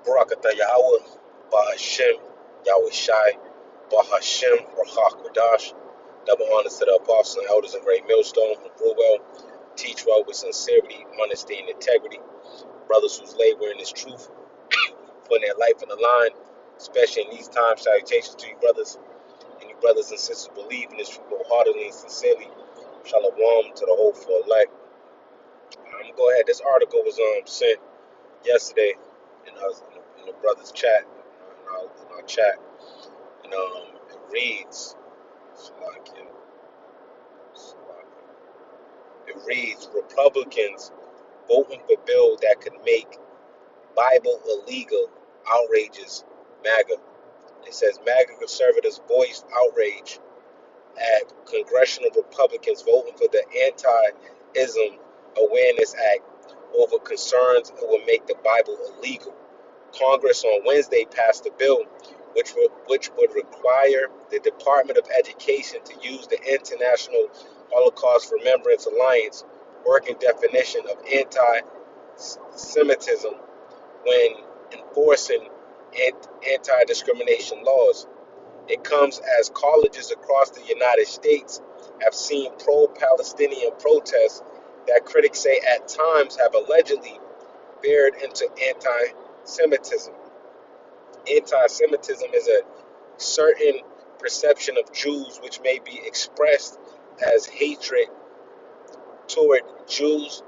Barakatah Yahweh, Bahashem, Yahweh Shai, Bahashem, Rahak Radash. Double honors to the apostles and elders of Great Millstone who rule well, teach well with sincerity, honesty, and integrity. Brothers whose labor in this truth, putting their life in the line, especially in these times. Salutations to you, brothers, and you brothers and sisters believe in this truth wholeheartedly and sincerely. Shalom to the hopeful elect. I'm gonna go ahead. This article was sent yesterday in the brothers' chat, in our chat, and it reads, it reads, Republicans voting for bill that could make Bible illegal outrages MAGA. It says MAGA conservatives voiced outrage at congressional Republicans voting for the Anti-Islam Awareness Act over concerns it would make the Bible illegal. Congress on Wednesday passed a bill which would require the Department of Education to use the International Holocaust Remembrance Alliance working definition of anti-Semitism when enforcing anti-discrimination laws. It comes as colleges across the United States have seen pro-Palestinian protests that critics say at times have allegedly veered into anti-Semitism. Anti-Semitism is a certain perception of Jews which may be expressed as hatred toward Jews.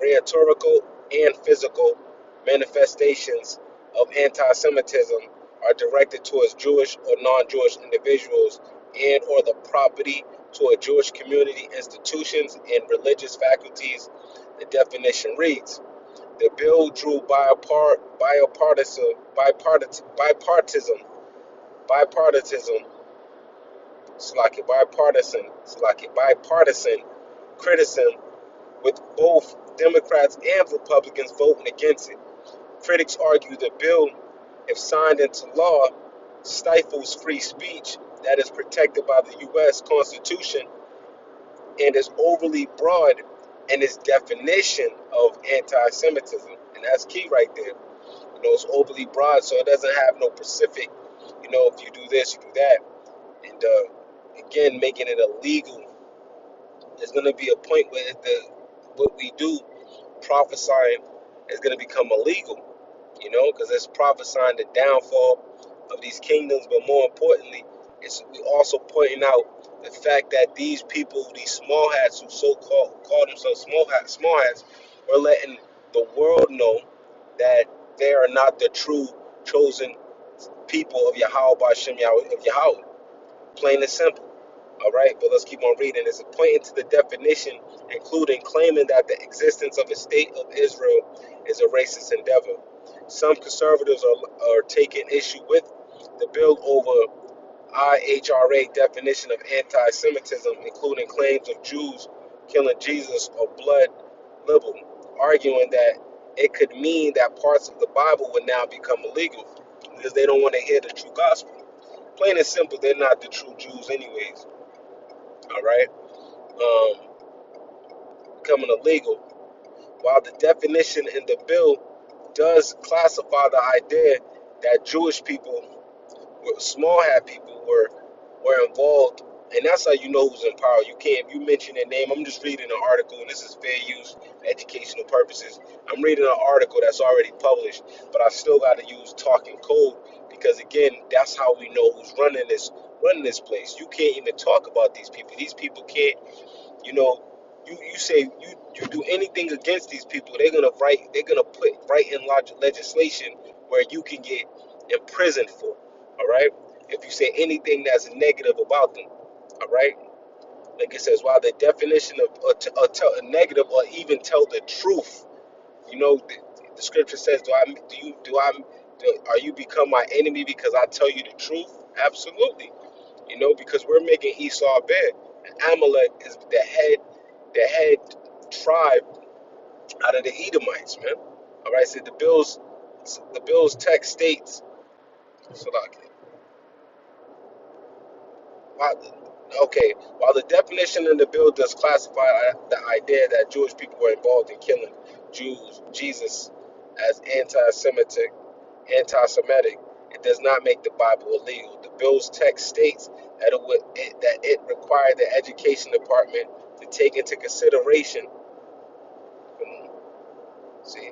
Rhetorical and physical manifestations of anti-Semitism are directed towards Jewish or non-Jewish individuals and or the property to a Jewish community, institutions, and religious faculties. The definition reads, the bill drew bipartisan criticism, with both Democrats and Republicans voting against it. Critics argue the bill, if signed into law, stifles free speech that is protected by the U.S. Constitution and is overly broad in its definition of anti-Semitism. And that's key right there. It's overly broad, so it doesn't have no specific, if you do this, you do that. And again, making it illegal, there's going to be a point where what we do, prophesying, is going to become illegal, because it's prophesying the downfall of these kingdoms. But more importantly, it's also pointing out the fact that these people, these small hats who call themselves small hats, are letting the world know that they are not the true chosen people of Yahweh B'Shem Yahweh of Yahweh. Plain and simple. All right, but let's keep on reading. It's pointing to the definition, including claiming that the existence of a state of Israel is a racist endeavor. Some conservatives are taking issue with the bill over IHRA definition of anti-Semitism, including claims of Jews killing Jesus or blood libel, arguing that it could mean that parts of the Bible would now become illegal because they don't want to hear the true gospel. Plain and simple, they're not the true Jews anyways. All right, becoming illegal. While the definition in the bill does classify the idea that Jewish people, small hat people, were involved, and that's how you know who's in power. You can't, if you mention their name. I'm just reading an article, and this is fair use, educational purposes. I'm reading an article that's already published, but I still got to use talking code because again, that's how we know who's running this place. You can't even talk about these people. These people can't, you say you do anything against these people, they're gonna write in legislation where you can get imprisoned for. All right, if you say anything that's negative about them. All right, like it says, while the definition of tell a negative or even tell the truth, the scripture says, are you become my enemy because I tell you the truth? Absolutely. Because we're making Esau bad. And Amalek is the head tribe out of the Edomites, man. All right, so the bill's text states, while the definition in the bill does classify the idea that Jewish people were involved in killing Jesus as anti-Semitic, anti-Semitic, it does not make the Bible illegal. The bill's text states that it required the education department to take into consideration. Come on, see,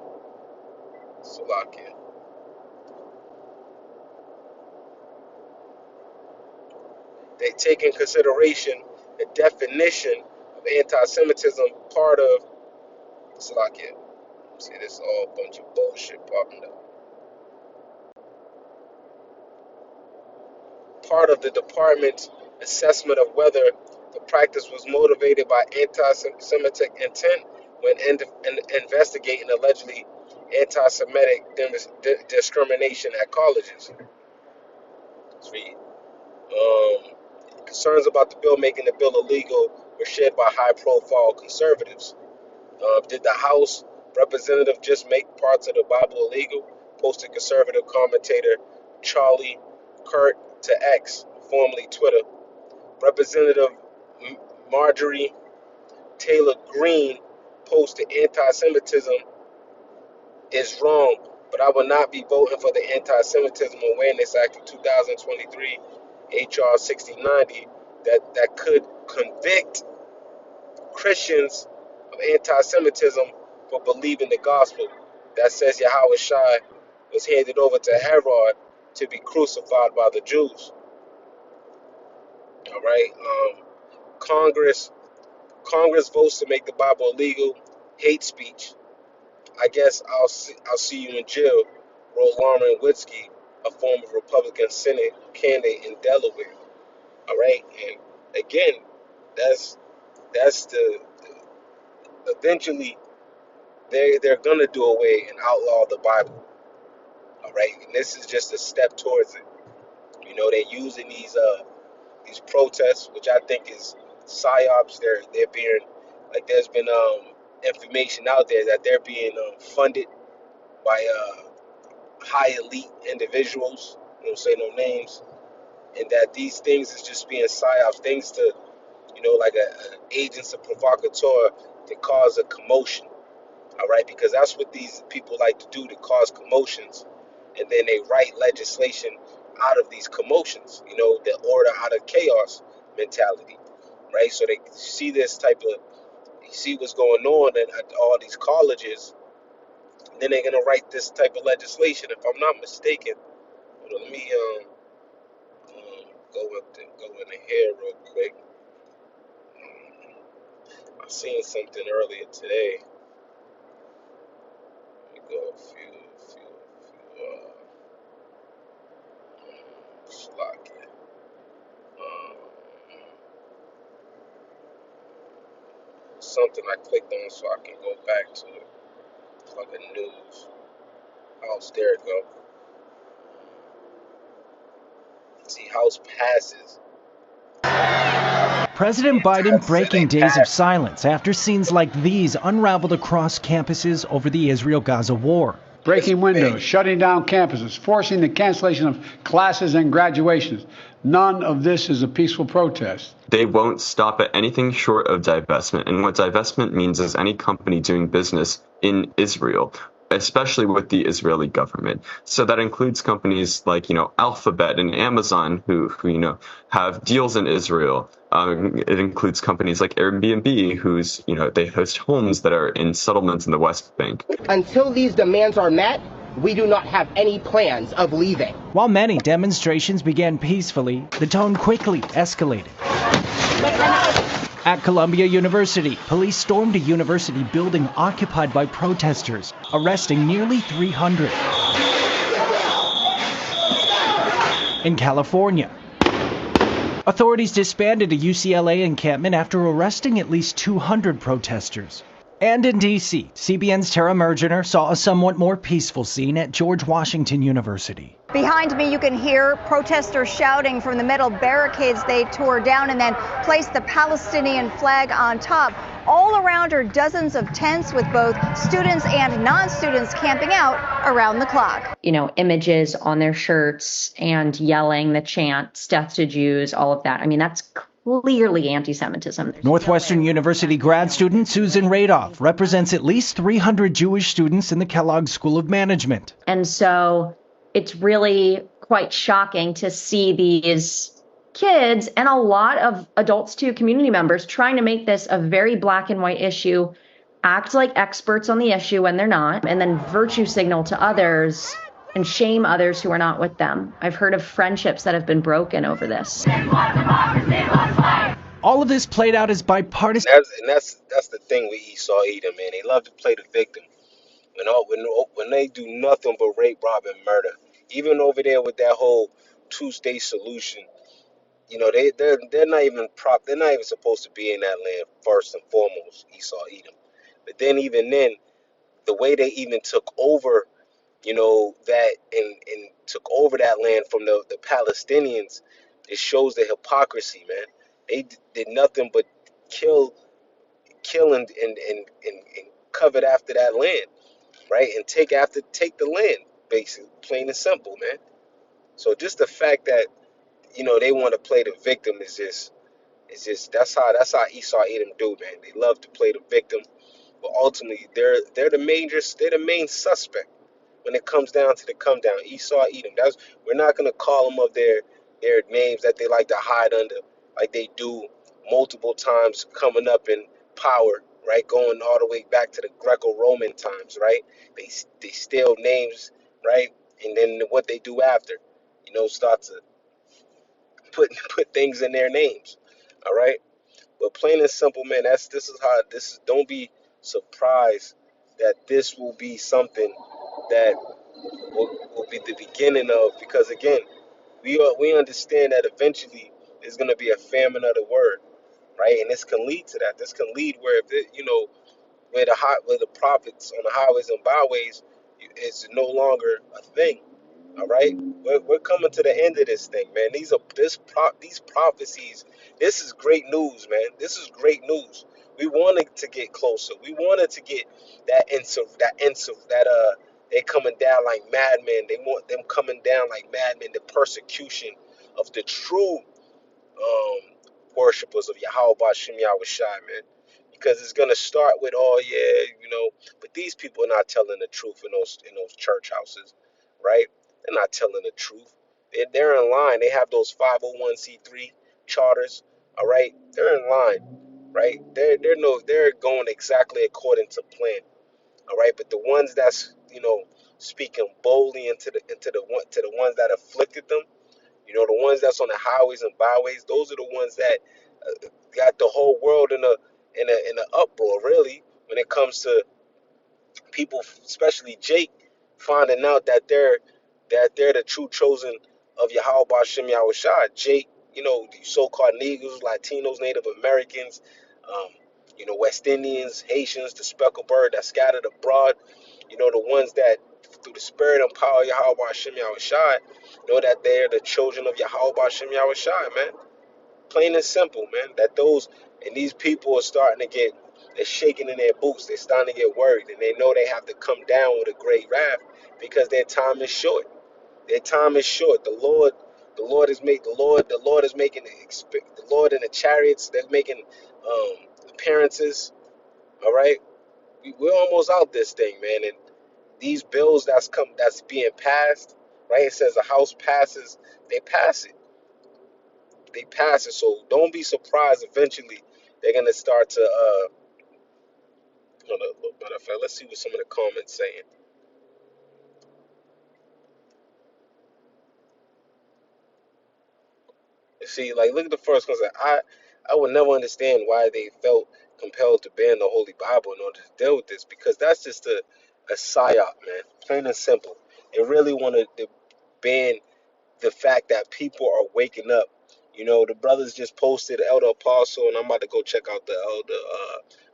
Salakia. They take in consideration the definition of anti-Semitism, part of Salakia. See, this is all a bunch of bullshit popping up. Part of the department's assessment of whether the practice was motivated by anti-Semitic intent when investigating allegedly anti-Semitic discrimination at colleges. Let's read. Concerns about the bill making the bill illegal were shared by high-profile conservatives. Did the House representative just make parts of the Bible illegal? Posted conservative commentator Charlie Kirk to X, formerly Twitter. Representative Marjorie Taylor Greene posted anti-Semitism is wrong, but I will not be voting for the Anti-Semitism Awareness Act of 2023, HR 6090, that could convict Christians of anti-Semitism for believing the gospel that says Yahweh Shai was handed over to Herod to be crucified by the Jews. All right. Congress votes to make the Bible illegal. Hate speech. I guess I'll see you in jail, wrote Lauren Witzke, a former Republican Senate candidate in Delaware. All right, and again, that's the eventually they're gonna do away and outlaw the Bible. All right, and this is just a step towards it. You know, they're using these protests, which I think is psyops. They're being, like, there's been information out there that they're being funded by high elite individuals. I won't say no names, and that these things is just being psyops, things to, you know, like an agents of provocateur to cause a commotion. All right, because that's what these people like to do, to cause commotions, and then they write legislation out of these commotions. You know, the order out of chaos mentality, right? So they see this type of, you see what's going on at all these colleges, and then they're gonna write this type of legislation. If I'm not mistaken, hold on, let me go in here real quick. I seen something earlier today. Let me go a few slot here. Something I clicked on so I can go back to it. It's like a news. House, there it go. See, House passes. President Biden breaking days of silence after scenes like these unraveled across campuses over the Israel-Gaza war. Breaking windows, shutting down campuses, forcing the cancellation of classes and graduations. None of this is a peaceful protest. They won't stop at anything short of divestment. And what divestment means is any company doing business in Israel, especially with the Israeli government. So that includes companies like, Alphabet and Amazon who have deals in Israel. It includes companies like Airbnb, who's, they host homes that are in settlements in the West Bank. Until these demands are met, we do not have any plans of leaving. While many demonstrations began peacefully, the tone quickly escalated. At Columbia University, police stormed a university building occupied by protesters, arresting nearly 300. In California, authorities disbanded a UCLA encampment after arresting at least 200 protesters. And in D.C., CBN's Tara Mergener saw a somewhat more peaceful scene at George Washington University. Behind me, you can hear protesters shouting from the metal barricades they tore down and then placed the Palestinian flag on top. All around are dozens of tents with both students and non-students camping out around the clock. Images on their shirts and yelling the chants, death to Jews, all of that. I mean, that's clearly anti-Semitism. Northwestern University grad student Susan Radoff represents at least 300 Jewish students in the Kellogg School of Management. And so it's really quite shocking to see these kids and a lot of adults too, community members, trying to make this a very black and white issue, act like experts on the issue when they're not, and then virtue signal to others and shame others who are not with them. I've heard of friendships that have been broken over this. All of this played out as bipartisan. That's the thing with Esau Edom, man. They love to play the victim. When they do nothing but rape, rob, and murder. Even over there with that whole two-state solution, they're not even they're not even supposed to be in that land first and foremost, Esau Edom. But then even then, the way they even took over, that and took over that land from the Palestinians, it shows the hypocrisy, man. They did nothing but kill and covet after that land, right? And take the land, basically, plain and simple, man. So just the fact that they want to play the victim is just that's how Esau Edom do, man. They love to play the victim, but ultimately they're the main suspect when it comes down to the come down. Esau Edom. We're not gonna call them of their names that they like to hide under, like they do multiple times coming up in power, right? Going all the way back to the Greco-Roman times, right? They steal names, right? And then what they do after, start to put things in their names, all right? But plain and simple, man, this is how this is. Don't be surprised that this will be something that will be the beginning of, because again, we understand that eventually there's going to be a famine of the word, right? And this can lead to that. This can lead where if where the prophets on the highways and byways is no longer a thing. All right, we're coming to the end of this thing, man. These prophecies. This is great news, man. This is great news. We wanted to get closer. We wanted to get that they coming down like madmen. They want them coming down like madmen. The persecution of the true worshippers of Yahweh Bashem Yahweh Shai, man. Because it's gonna start with, oh yeah, but these people are not telling the truth in those church houses, right? They're not telling the truth. They're in line. They have those 501c3 charters, all right? They're in line, right? They're going exactly according to plan, all right? But the ones that's speaking boldly to the ones that afflicted them, the ones that's on the highways and byways, those are the ones that got the whole world in a uproar, really, when it comes to people, especially Jake, finding out that they're the true chosen of Yahweh Bashem Yahweh Shai. Jake, the so-called Negroes, Latinos, Native Americans, West Indians, Haitians, the speckled bird that scattered abroad, the ones that through the spirit and power of Yahweh Bashem Yahweh Shai, know that they're the children of Yahweh Bashem Yahweh Shai, man. Plain and simple, man. These people are starting to they're shaking in their boots. They're starting to get worried, and they know they have to come down with a great wrath because their time is short. Their time is short. The Lord is making the Lord and the chariots. They're making appearances. All right, we're almost out this thing, man. And these bills that's being passed, right? It says a house passes, they pass it. They pass it. So don't be surprised. Eventually, they're gonna start to. Hold up, matter of fact, let's see what some of the comments saying. You see, like, look at the first one. I would never understand why they felt compelled to ban the Holy Bible in order to deal with this, because that's just a psyop, man. Plain and simple. They really wanted to ban the fact that people are waking up. The brothers just posted Elder Apostle, and I'm about to go check out the Elder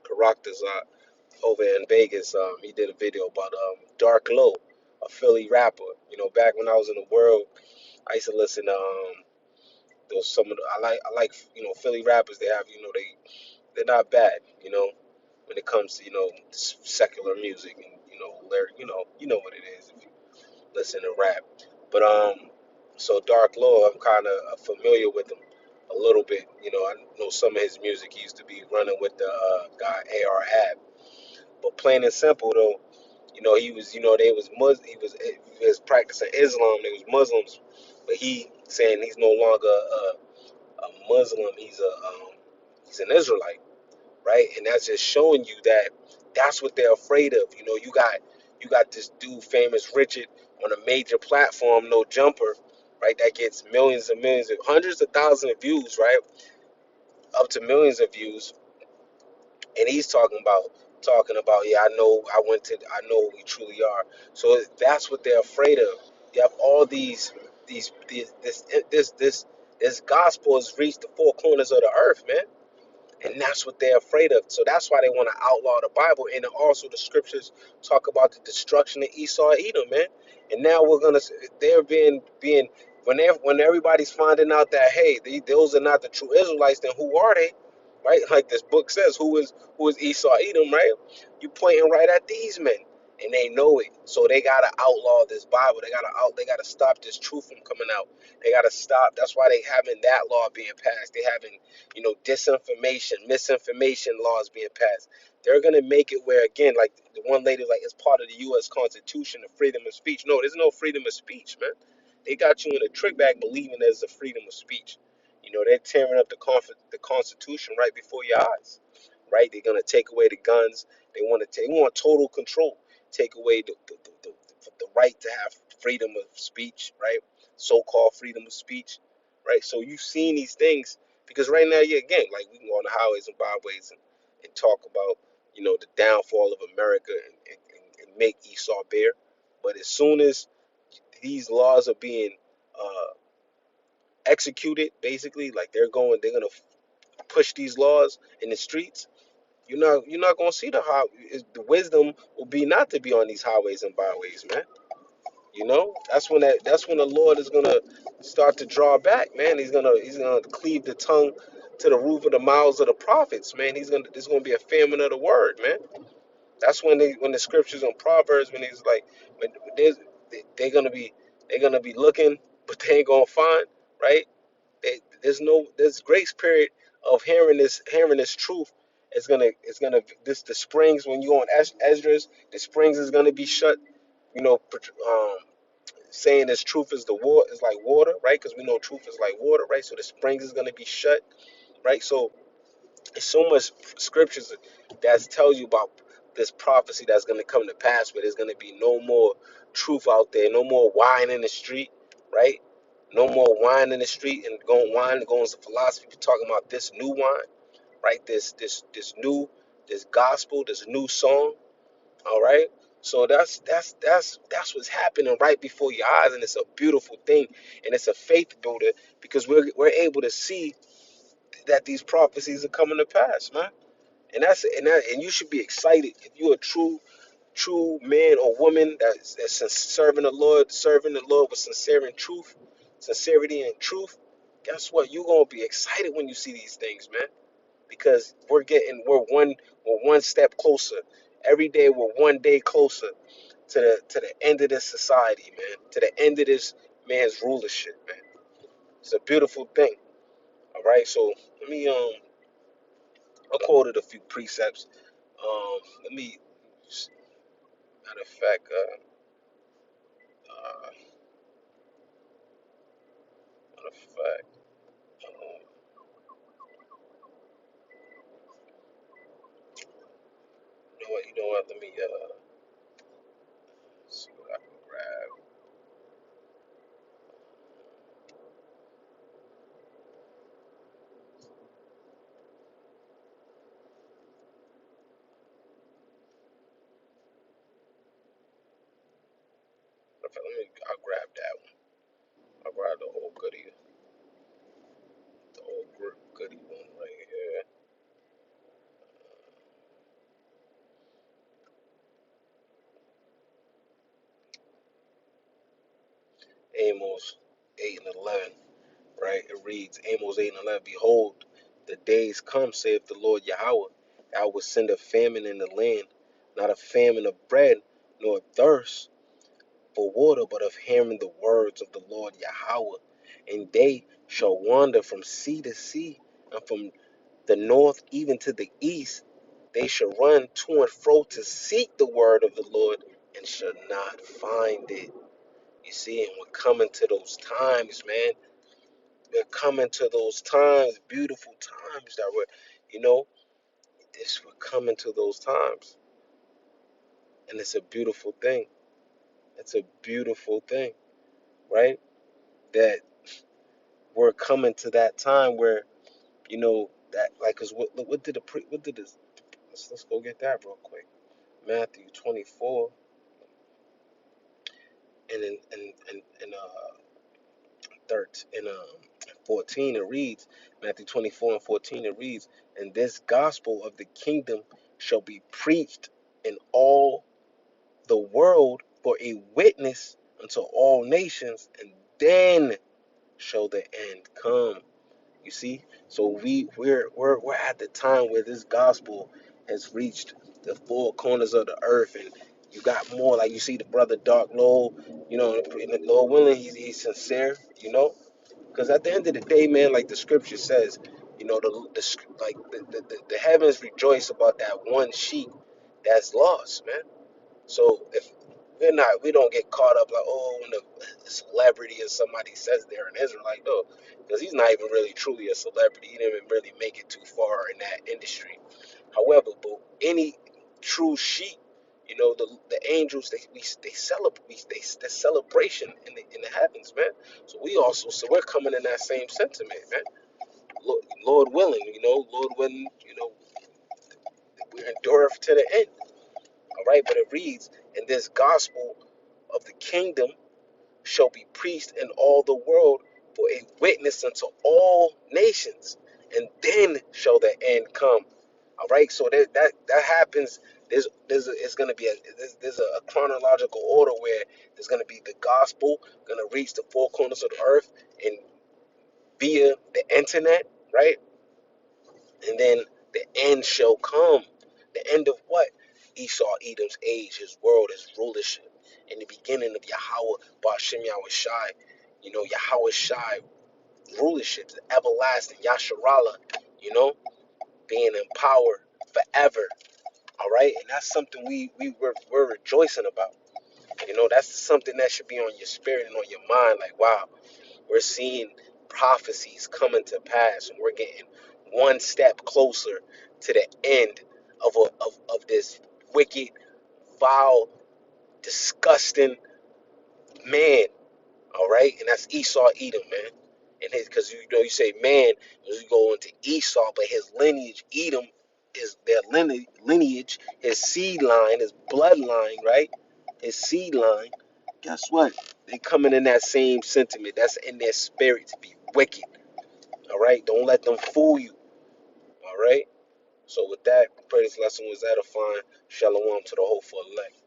Caractazar over in Vegas. He did a video about Dark Low, a Philly rapper. Back when I was in the world, I used to listen to those some of the I like Philly rappers. They have they're not bad. When it comes to secular music and lyric. What it is if you listen to rap. But so Dark Lord, I'm kind of familiar with him a little bit. I know some of his music. He used to be running with the guy AR Ab. But plain and simple though, he was they was Muslim. He was was practicing Islam. They was Muslims, but he saying he's no longer a Muslim. He's an Israelite, right? And that's just showing you that that's what they're afraid of. You know, you got this dude, famous Richard, on a major platform, No Jumper, right? That gets millions and millions of hundreds of thousands of views, right? Up to millions of views, and he's talking about, yeah, I know who we truly are. So that's what they're afraid of. You have all these this gospel has reached the four corners of the earth, man. And that's what they're afraid of. So that's why they want to outlaw the Bible. And then also the scriptures talk about the destruction of Esau and Edom, man. And now they're being when everybody's finding out that, hey, those are not the true Israelites, then who are they? Right? Like this book says, who is Esau Edom, right? You pointing right at these men. And they know it. So they gotta outlaw this Bible. They gotta stop this truth from coming out. They gotta stop. That's why they having that law being passed. They having, disinformation, misinformation laws being passed. They're gonna make it where, again, like the one lady was like, it's part of the U.S. Constitution, the freedom of speech. No, there's no freedom of speech, man. They got you in a trick bag believing there's a freedom of speech. They're tearing up the Constitution right before your eyes, right? They're gonna take away the guns. They want total control. Take away the right to have freedom of speech, right? So-called freedom of speech, right? So you've seen these things because right now, yeah, again, like we can go on the highways and byways and talk about, the downfall of America and make Esau bare. But as soon as these laws are being executed, basically, like they're gonna push these laws in the streets. You're not gonna see the wisdom will be not to be on these highways and byways, man. That's when the Lord is gonna start to draw back, man. He's gonna cleave the tongue to the roof of the mouths of the prophets, man. There's gonna be a famine of the word, man. That's when the scriptures on Proverbs, when he's like, when there's they're gonna be looking, but they ain't gonna find, right? There's grace period of hearing this truth. The springs, when you on Esdras, the springs is gonna be shut. Saying this truth is is like water, right? Because we know truth is like water, right? So the springs is gonna be shut, right? So it's so much scriptures that tells you about this prophecy that's gonna come to pass, where there's gonna be no more truth out there, no more wine in the street, right? No more wine in the street and going to philosophy. We're talking about this new wine, right? This gospel, this new song. All right. So that's what's happening right before your eyes, and it's a beautiful thing, and it's a faith builder because we're able to see that these prophecies are coming to pass, man. And you should be excited if you're a true man or woman that's serving the Lord with sincerity and truth. Guess what? You're gonna be excited when you see these things, man, because we're one step closer. Every day we're one day closer to the end of this society, man. To the end of this man's rulership, man. It's a beautiful thing. All right, so let me I quoted a few precepts. Let me matter of fact, matter of fact, you know what? You know what? Let me see what I can grab. Matter of fact, I'll grab that one. I'll grab the whole goody one right here. Amos 8:11. Right? It reads, Amos 8:11, Behold, the days come, saith the Lord Yahweh, I will send a famine in the land, not a famine of bread, nor a thirst for water, but of hearing the words of the Lord Yahweh. And they shall wander from sea to sea, and from the north even to the east. They shall run to and fro to seek the word of the Lord, and shall not find it. You see, and we're coming to those times, man. We're coming to those times, beautiful times that we're coming to those times. And it's a beautiful thing. It's a beautiful thing, right? That we're coming to that time where, that, like, cause what did this, let's go get that real quick. Matthew 24 and in 14 it reads, Matthew 24 and 14 it reads, and this gospel of the kingdom shall be preached in all the world for a witness unto all nations, and then shall the end come. You see, so we're at the time where this gospel has reached the four corners of the earth, and you got more, like you see the brother Dark Lord, and the Lord willing, he's sincere, because at the end of the day, man, like the scripture says, the heavens rejoice about that one sheep that's lost, man. So if we don't get caught up like, oh, when a celebrity or somebody says they're an Israelite, no, because he's not even really truly a celebrity. He didn't even really make it too far in that industry. However, but any true sheep, the angels, they celebrate, the celebration in the heavens, man. So we're coming in that same sentiment, man. Lord willing, Lord willing, we endure to the end. All right, but it reads, and this gospel of the kingdom shall be preached in all the world for a witness unto all nations, and then shall the end come. All right, so that happens. It's going to be there's a chronological order where there's going to be the gospel going to reach the four corners of the earth and via the internet, right? And then the end shall come. The end of what? Esau, Edom's age, his world, his rulership. In the beginning of Yahweh, Bashem Yahweh Shai, Yahweh Shai, rulership, the everlasting, Yasharallah, being in power forever. All right? And that's something we're rejoicing about. That's something that should be on your spirit and on your mind. Like, wow, we're seeing prophecies coming to pass, and we're getting one step closer to the end of this wicked, vile, disgusting man. All right, and that's Esau, Edom, man. And because you say man, as you go into Esau, but his lineage, Edom, is their lineage, his seed line, his bloodline, right? His seed line. Guess what? They coming in that same sentiment. That's in their spirit to be wicked. All right, don't let them fool you. All right. So with that, pray this lesson was edifying. Shalom to the hopeful elect.